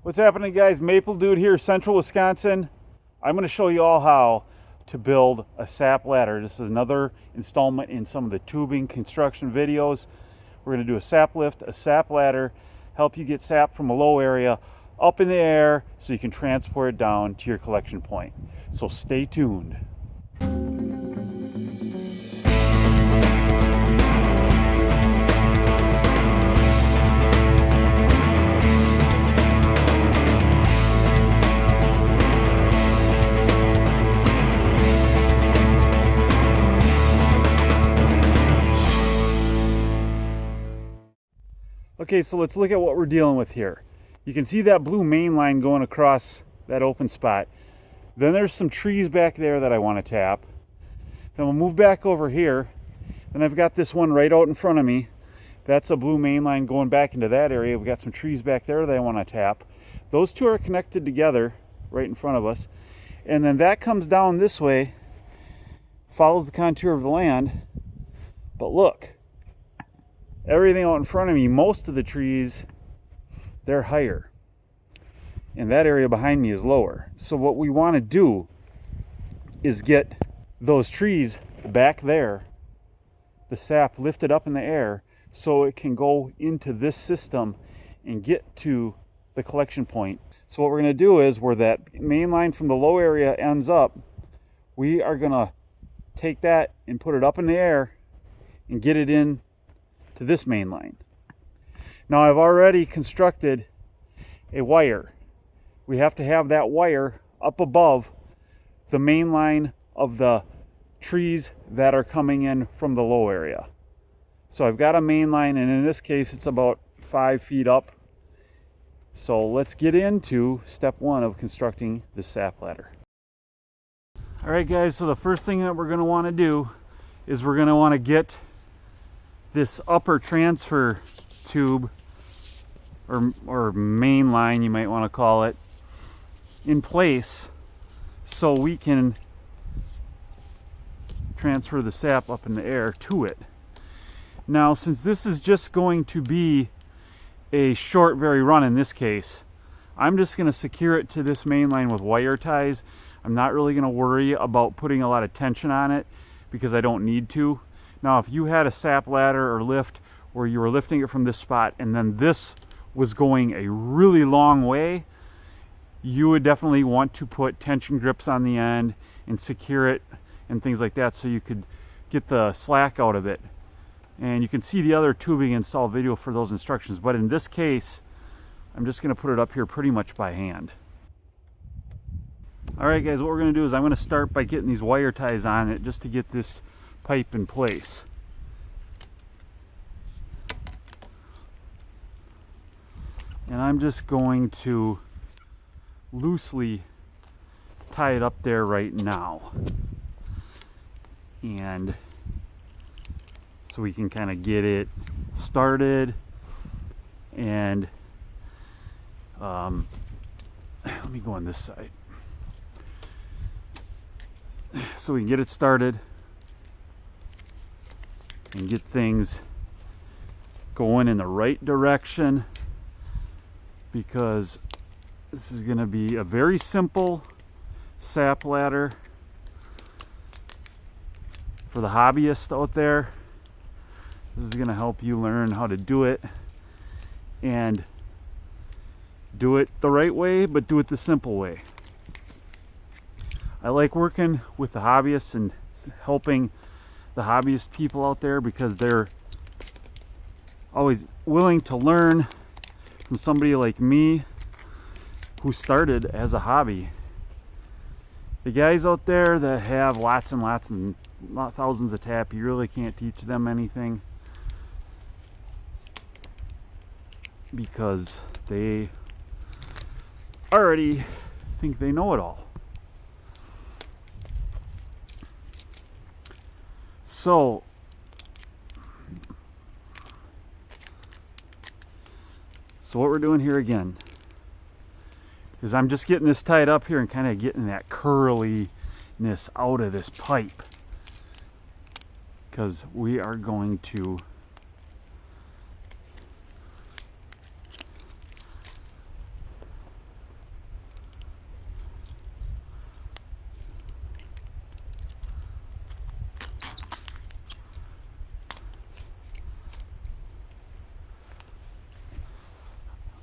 What's happening, guys? Maple Dude here, Central Wisconsin. I'm going to show you all how to build a sap ladder. This is another installment in some of the tubing construction videos. We're going to do a sap lift, a sap ladder, help you get sap from a low area up in the air so you can transport it down to your collection point. So stay tuned. Okay, so let's look at what we're dealing with here. You can see that blue main line going across that open spot. Then there's some trees back there that I want to tap. Then we'll move back over here. Then I've got this one right out in front of me. That's a blue main line going back into that area. We've got some trees back there that I want to tap. Those two are connected together right in front of us. And then that comes down this way, follows the contour of the land. But look. Everything out in front of me, most of the trees, they're higher. And that area behind me is lower. So what we want to do is get those trees back there, the sap lifted up in the air, so it can go into this system and get to the collection point. So what we're going to do is, where that main line from the low area ends up, we are going to take that and put it up in the air and get it in to this main line. Now I've already constructed a wire. We have to have that wire up above the main line of the trees that are coming in from the low area. So I've got a main line, and in this case it's about 5 feet up. So let's get into step one of constructing the sap ladder. Alright guys, so the first thing that we're going to want to do is we're going to want to get this upper transfer tube, or main line you might want to call it, in place so we can transfer the sap up in the air to it. Now, since this is just going to be a short very run in this case, I'm just going to secure it to this main line with wire ties. I'm not really going to worry about putting a lot of tension on it because I don't need to. Now, if you had a sap ladder or lift where you were lifting it from this spot and then this was going a really long way, you would definitely want to put tension grips on the end and secure it and things like that so you could get the slack out of it. And you can see the other tubing install video for those instructions, but in this case, I'm just going to put it up here pretty much by hand. Alright guys, what we're going to do is I'm going to start by getting these wire ties on it just to get this pipe in place. And I'm just going to loosely tie it up there right now. And so we can kind of get it started. And let me go on this side. So we can get it started and get things going in the right direction, because this is going to be a very simple sap ladder for the hobbyist out there. This is going to help you learn how to do it, and do it the right way, but do it the simple way. I like working with the hobbyists and helping the hobbyist people out there because they're always willing to learn from somebody like me who started as a hobby. The guys out there that have lots and lots and thousands of tap, you really can't teach them anything because they already think they know it all. So what we're doing here again is I'm just getting this tied up here and kind of getting that curliness out of this pipe, because we are going to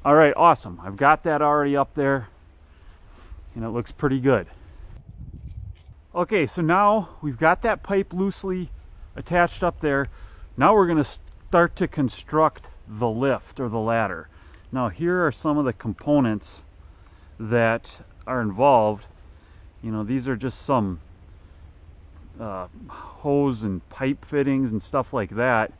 All right, awesome. I've got that already up there and it looks pretty good. Okay, so now we've got that pipe loosely attached up there. Now we're going to start to construct the lift or the ladder. Now here are some of the components that are involved. You know, these are just some hose and pipe fittings and stuff like that,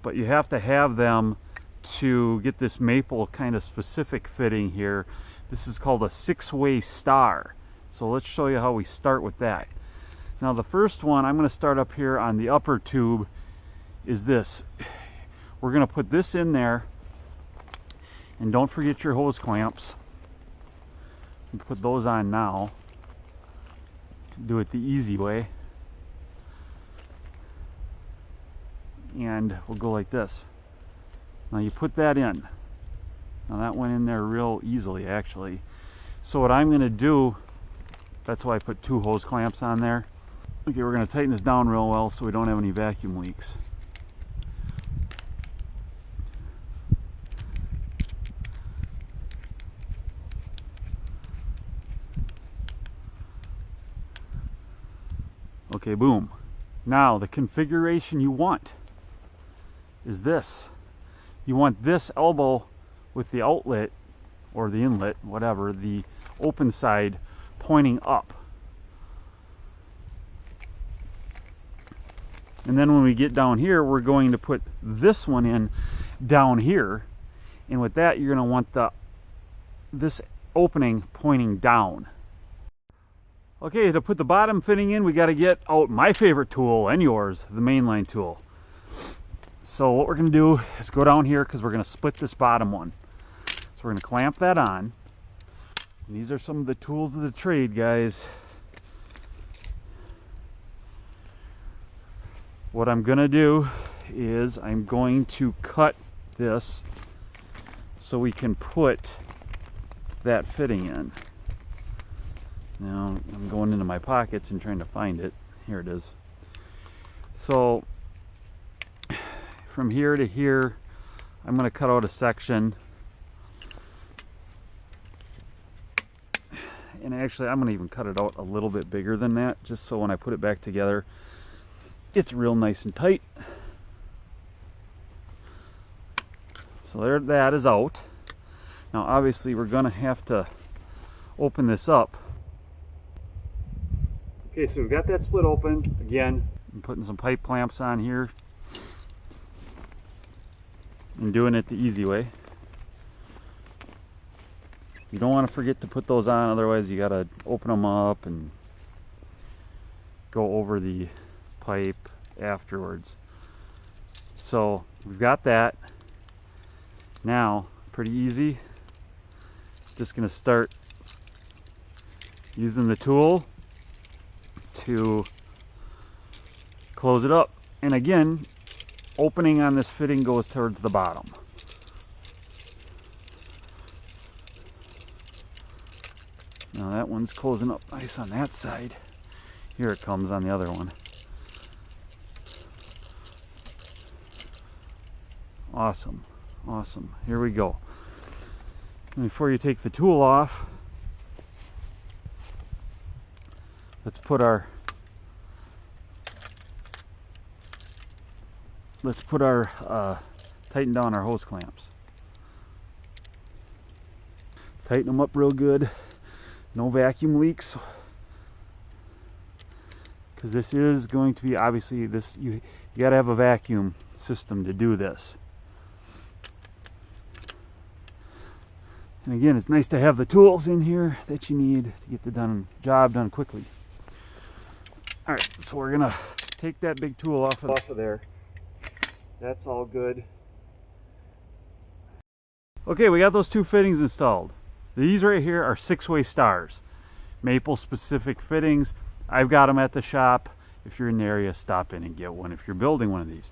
but you have to have them to get this maple kind of specific fitting here. This is called a 6-way star. So let's show you how we start with that. Now the first one, I'm going to start up here on the upper tube, is this. We're going to put this in there, and don't forget your hose clamps. Put those on now. Do it the easy way. And we'll go like this. Now you put that in. Now that went in there real easily actually. So what I'm going to do, that's why I put 2 hose clamps on there. Okay, we're going to tighten this down real well so we don't have any vacuum leaks. Okay, boom. Now the configuration you want is this. You want this elbow with the outlet or the inlet, whatever, the open side pointing up. And then when we get down here, we're going to put this one in down here. And with that, you're going to want this opening pointing down. Okay, to put the bottom fitting in, we got to get out my favorite tool and yours, the mainline tool. So what we're going to do is go down here because we're going to split this bottom one. So we're going to clamp that on. And these are some of the tools of the trade, guys. What I'm going to do is I'm going to cut this so we can put that fitting in. Now I'm going into my pockets and trying to find it. Here it is. So from here to here, I'm going to cut out a section. And actually I'm going to even cut it out a little bit bigger than that, just so when I put it back together, it's real nice and tight. So there, that is out. Now obviously we're going to have to open this up. Okay, so we've got that split open. Again, I'm putting some pipe clamps on here and doing it the easy way. You don't want to forget to put those on, otherwise you got to open them up and go over the pipe afterwards. So we've got that. Now, pretty easy. Just going to start using the tool to close it up. And again, opening on this fitting goes towards the bottom. Now that one's closing up nice on that side. Here it comes on the other one. Awesome, awesome. Here we go. And before you take the tool off, let's tighten down our hose clamps. Tighten them up real good. No vacuum leaks. Because this is going to be, obviously, this you got to have a vacuum system to do this. And again, it's nice to have the tools in here that you need to get the job done quickly. All right, so we're gonna take that big tool off of there. That's all good. Okay, we got those 2 fittings installed. These right here are 6-way stars, maple specific fittings. I've got them at the shop. If you're in the area, stop in and get one if you're building one of these.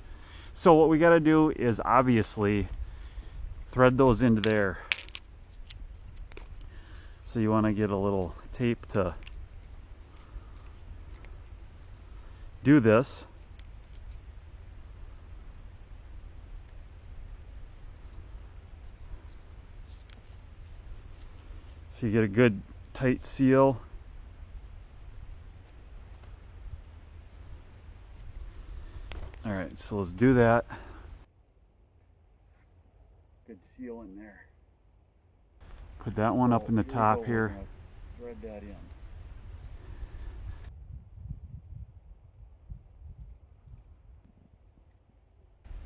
So what we got to do is obviously thread those into there. So you want to get a little tape to do this. so you get a good tight seal. All right, so let's do that. Good seal in there. Put that one up in the top here. Thread that in.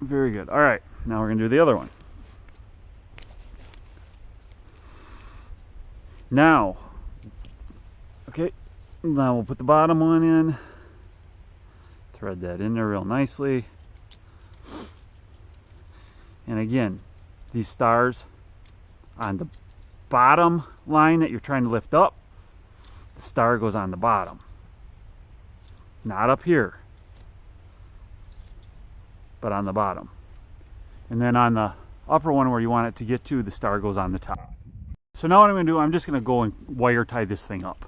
Very good. All right, now we're going to do the other one. Now, okay, now we'll put the bottom one in. Thread that in there real nicely. And again, these stars on the bottom line that you're trying to lift up, the star goes on the bottom, not up here, but on the bottom. And then on the upper one where you want it to get to, the star goes on the top. So now what I'm going to do, I'm just going to go and wire tie this thing up.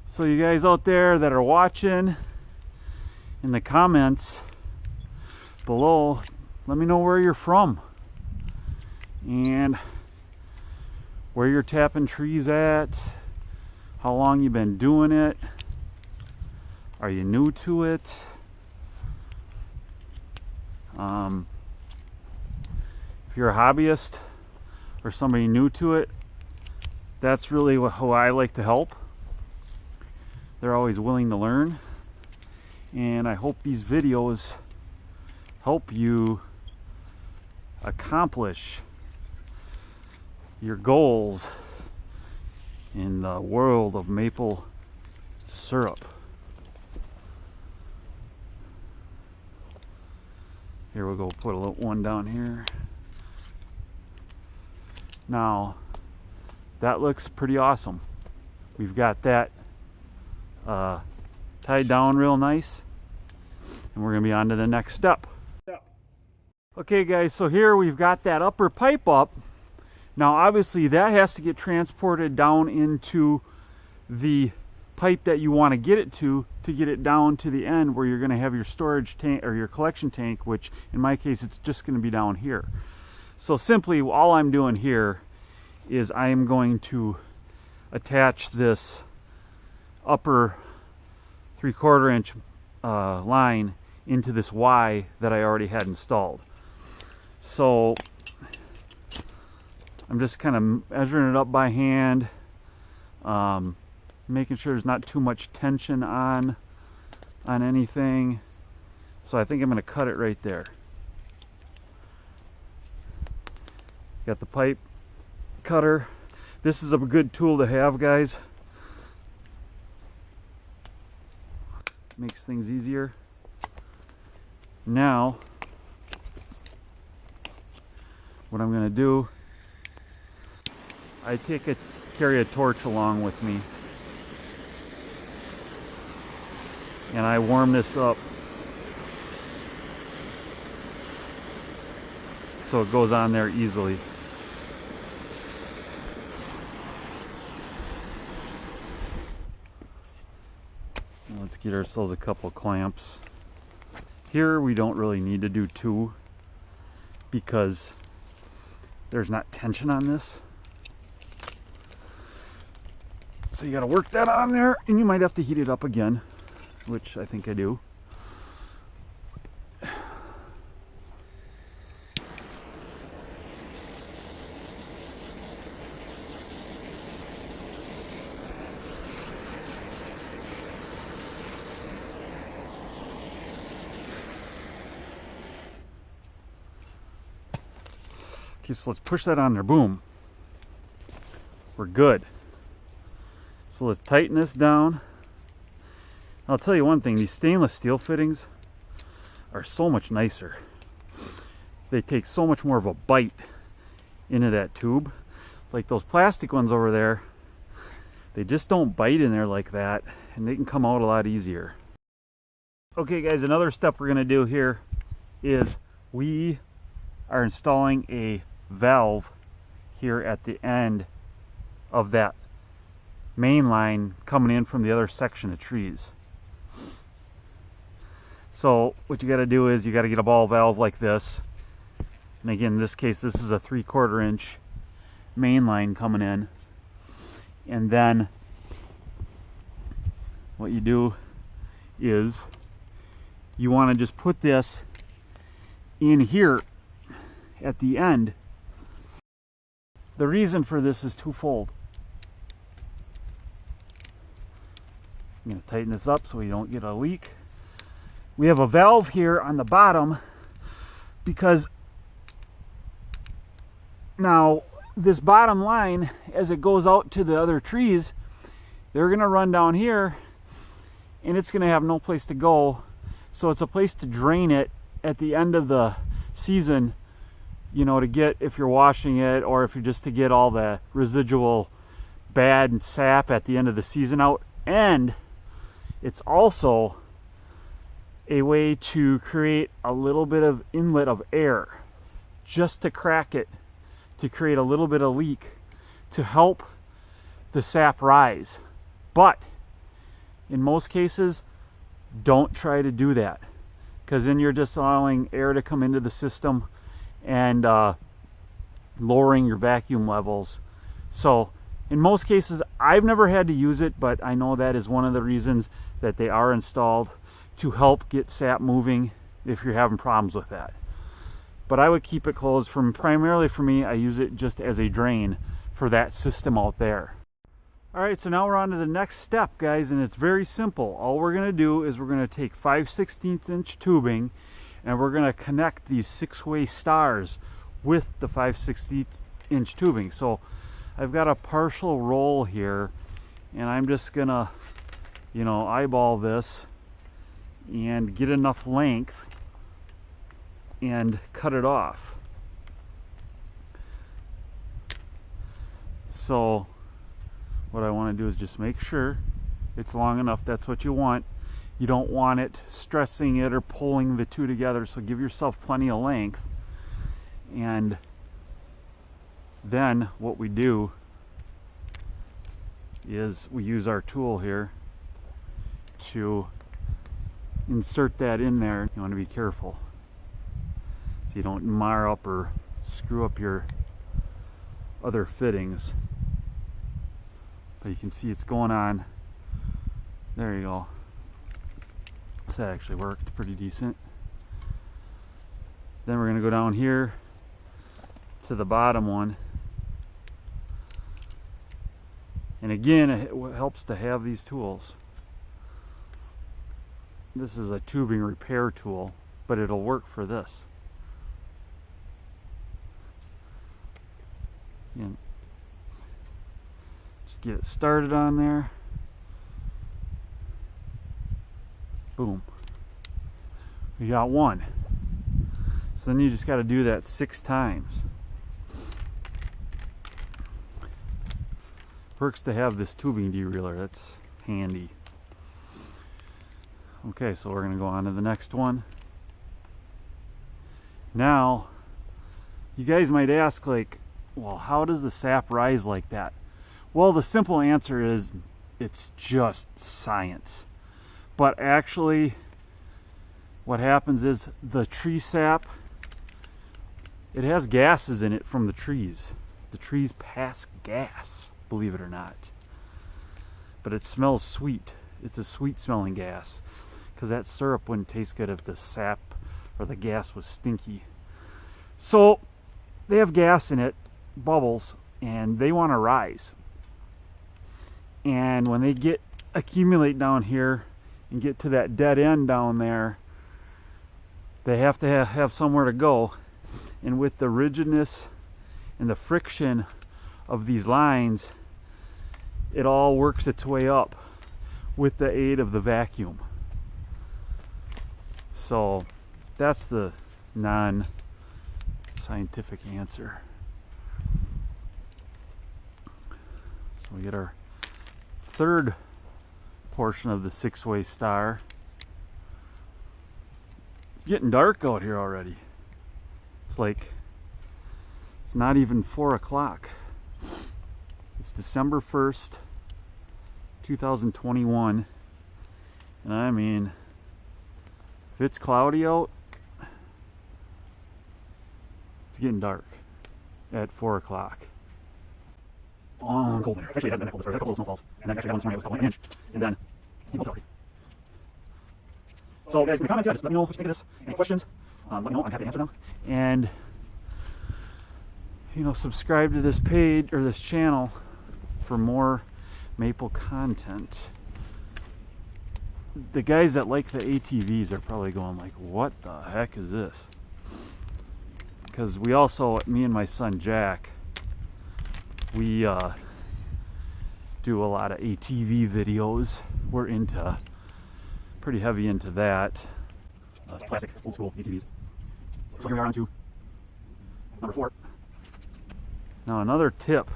So you guys out there that are watching, in the comments below, let me know where you're from and where you're tapping trees at, how long you've been doing it, are you new to it? If you're a hobbyist or somebody new to it, that's really who I like to help. They're always willing to learn, and I hope these videos help you accomplish your goals in the world of maple syrup. Here we'll go put a little one down here. Now that looks pretty awesome. We've got that tied down real nice, and we're going to be on to the next step. Okay guys, so here we've got that upper pipe up. Now obviously that has to get transported down into the pipe that you want to get it down to the end where you're going to have your storage tank or your collection tank, which in my case it's just going to be down here. So simply all I'm doing here is I am going to attach this upper 3/4 inch line into this Y that I already had installed. So I'm just kind of measuring it up by hand, making sure there's not too much tension on anything. So I think I'm going to cut it right there. Got the pipe cutter. This is a good tool to have, guys. Makes things easier. Now what I'm going to do, I carry a torch along with me, and I warm this up so it goes on there easily. Let's get ourselves a couple clamps. Here we don't really need to do two because there's not tension on this. So you got to work that on there, and you might have to heat it up again, which I think I do. Okay, so let's push that on there. Boom. We're good. So let's tighten this down. I'll tell you one thing, these stainless steel fittings are so much nicer. They take so much more of a bite into that tube. Like those plastic ones over there, they just don't bite in there like that, and they can come out a lot easier. Okay guys, another step we're going to do here is we are installing a valve here at the end of that main line coming in from the other section of trees. So what you got to do is you got to get a ball valve like this. And again, in this case, this is a 3/4 inch main line coming in. And then what you do is you want to just put this in here at the end. The reason for this is twofold. I'm going to tighten this up so we don't get a leak. We have a valve here on the bottom because now this bottom line, as it goes out to the other trees, they're going to run down here and it's going to have no place to go. So it's a place to drain it at the end of the season, you know, to get, if you're washing it or if you're just to get all the residual bad sap at the end of the season out. And it's also a way to create a little bit of inlet of air, just to crack it, to create a little bit of leak, to help the sap rise. But in most cases, don't try to do that, because then you're just allowing air to come into the system and lowering your vacuum levels. So in most cases, I've never had to use it, but I know that is one of the reasons that they are installed, to help get sap moving if you're having problems with that. But I would keep it closed. Primarily for me, I use it just as a drain for that system out there. Alright, so now we're on to the next step, guys, and it's very simple. All we're going to do is we're going to take 5/16 inch tubing and we're going to connect these 6-way stars with the 5/16 inch tubing. So I've got a partial roll here and I'm just going to, you know, eyeball this and get enough length and cut it off. So what I want to do is just make sure it's long enough. That's what you want. You don't want it stressing it or pulling the two together, so give yourself plenty of length. And then what we do is we use our tool here to insert that in there. You want to be careful so you don't mar up or screw up your other fittings. But you can see it's going on. There you go. So that actually worked pretty decent. Then we're going to go down here to the bottom one. And again, it helps to have these tools. This is a tubing repair tool, but it'll work for this. And just get it started on there. Boom. We got one. So then you just got to do that 6 times. Works to have this tubing derailleur. That's handy. Okay, so we're going to go on to the next one. Now, you guys might ask, like, well, how does the sap rise like that? Well, the simple answer is it's just science. But actually, what happens is the tree sap, it has gases in it from the trees. The trees pass gas, believe it or not. But it smells sweet. It's a sweet smelling gas, because that syrup wouldn't taste good if the sap or the gas was stinky. So they have gas in it, bubbles, and they want to rise. And when they accumulate down here and get to that dead end down there, they have to have somewhere to go. And with the rigidness and the friction of these lines, it all works its way up with the aid of the vacuum. So that's the non-scientific answer. So we get our third portion of the 6-way star. It's getting dark out here already. It's not even 4 o'clock. It's December 1st, 2021. And I mean, If it's cloudy out, it's getting dark at 4 o'clock. Cold winter. Actually, it hasn't been that cold this far. There's a couple of snowfalls. And then actually one this morning was a couple, an inch. And then it was already. So guys, in the comments, yeah, just let me know what you think of this. Any questions? Let me know. I'm happy to answer them. And subscribe to this page or this channel for more maple content. The guys that like the ATVs are probably going like, what the heck is this? Because we also, me and my son Jack, we do a lot of ATV videos. We're pretty heavy into that. Classic old school ATVs. So here we are on to number 4. Now another tip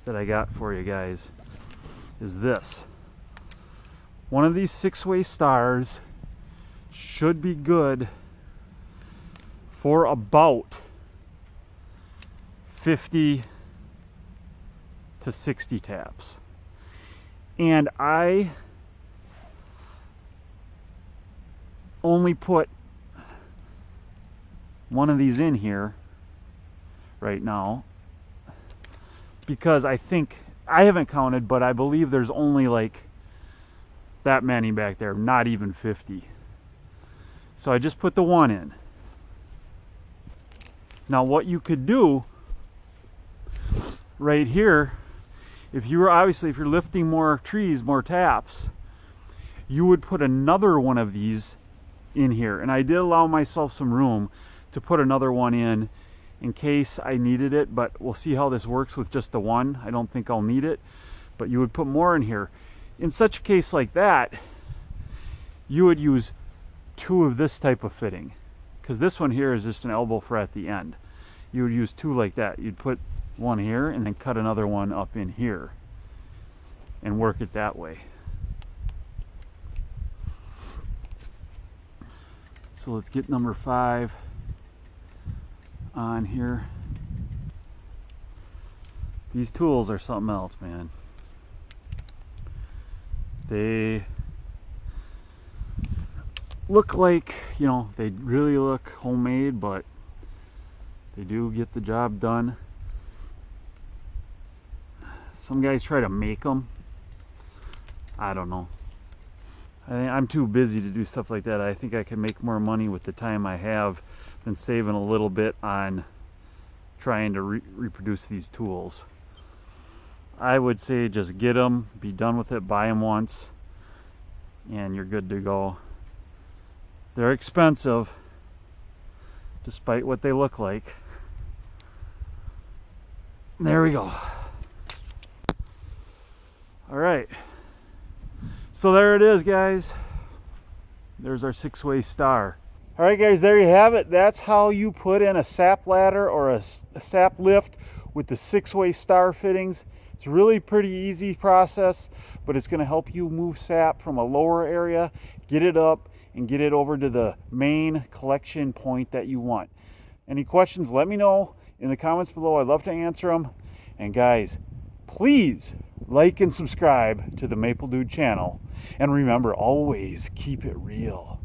that I got for you guys is this. One of these 6-way stars should be good for about 50 to 60 taps. And I only put one of these in here right now because I haven't counted, but I believe there's only like that many back there, not even 50. So I just put the one in. Now what you could do right here, if you're lifting more trees, more taps, you would put another one of these in here. And I did allow myself some room to put another one in case I needed it, but we'll see how this works with just the one. I don't think I'll need it, but you would put more in here. In such a case like that, you would use 2 of this type of fitting, because this one here is just an elbow for at the end. You would use 2 like that. You'd put one here and then cut another one up in here and work it that way. So let's get number 5 on here. These tools are something else, man. They look like, they really look homemade, but they do get the job done. Some guys try to make them. I don't know. I'm too busy to do stuff like that. I think I can make more money with the time I have than saving a little bit on trying to reproduce these tools. I would say just get them, be done with it, buy them once, and you're good to go. They're expensive, despite what they look like. There we go. All right. So there it is, guys. There's our 6-way star. All right, guys, there you have it. That's how you put in a sap ladder or a sap lift with the 6-way star fittings. It's a really pretty easy process, but it's going to help you move sap from a lower area, get it up, and get it over to the main collection point that you want. Any questions, let me know in the comments below. I'd love to answer them. And guys, please like and subscribe to the Maple Dude channel. And remember, always keep it real.